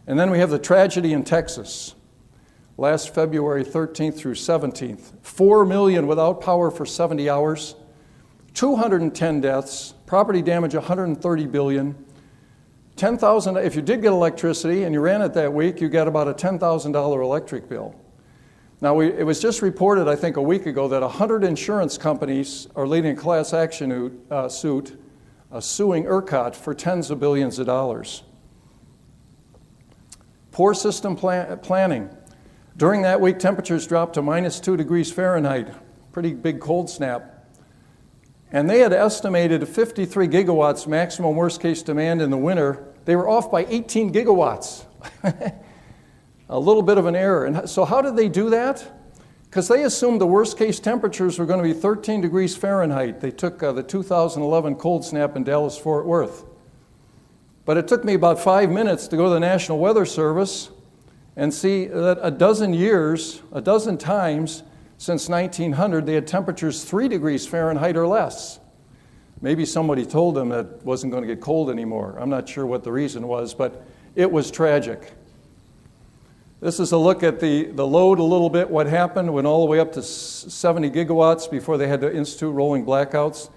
And then we have the tragedy in Texas. Last February 13th through 17th, 4 million without power for 70 hours, 210 deaths, property damage 130 billion, 10,000, if you did get electricity and you ran it that week, you got about a $10,000 electric bill. Now, it was just reported, I think, a week ago that 100 insurance companies are leading a class action suit suing ERCOT for tens of billions of dollars. Poor system planning. During that week, temperatures dropped to -2 degrees Fahrenheit, pretty big cold snap. And they had estimated 53 gigawatts maximum worst case demand in the winter. They were off by 18 gigawatts. A little bit of an error. And so how did they do that? Because they assumed the worst case temperatures were going to be 13 degrees Fahrenheit. They took the 2011 cold snap in Dallas-Fort Worth. But it took me about 5 minutes to go to the National Weather Service and see that a dozen times since 1900, they had temperatures 3 degrees Fahrenheit or less. Maybe somebody told them that it wasn't going to get cold anymore. I'm not sure what the reason was, but it was tragic. This is a look at the load a little bit, what happened, went all the way up to 70 gigawatts before they had to institute rolling blackouts.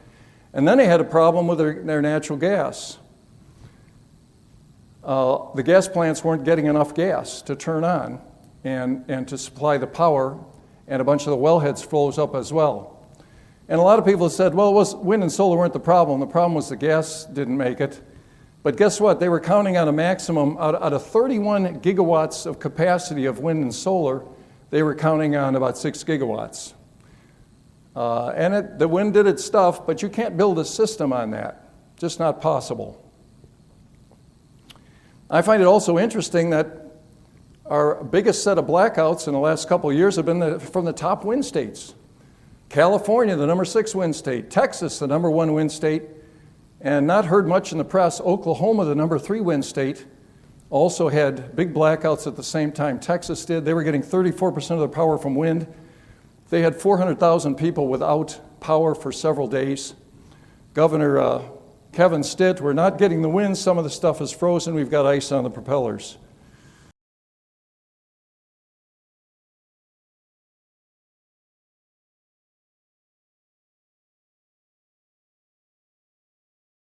And then they had a problem with their natural gas. The gas plants weren't getting enough gas to turn on and to supply the power, and a bunch of the wellheads froze up as well. And a lot of people have said, well, wind and solar weren't the problem was the gas didn't make it. But guess what? They were counting on a maximum, out of 31 gigawatts of capacity of wind and solar, they were counting on about 6 gigawatts. The wind did its stuff, but you can't build a system on that. Just not possible. I find it also interesting that our biggest set of blackouts in the last couple of years have been from the top wind states. California, the number 6 wind state. Texas, the number 1 wind state. And not heard much in the press, Oklahoma, the number 3 wind state, also had big blackouts at the same time Texas did. They were getting 34% of their power from wind. They had 400,000 people without power for several days. Governor Kevin Stitt, we're not getting the wind. Some of the stuff is frozen. We've got ice on the propellers.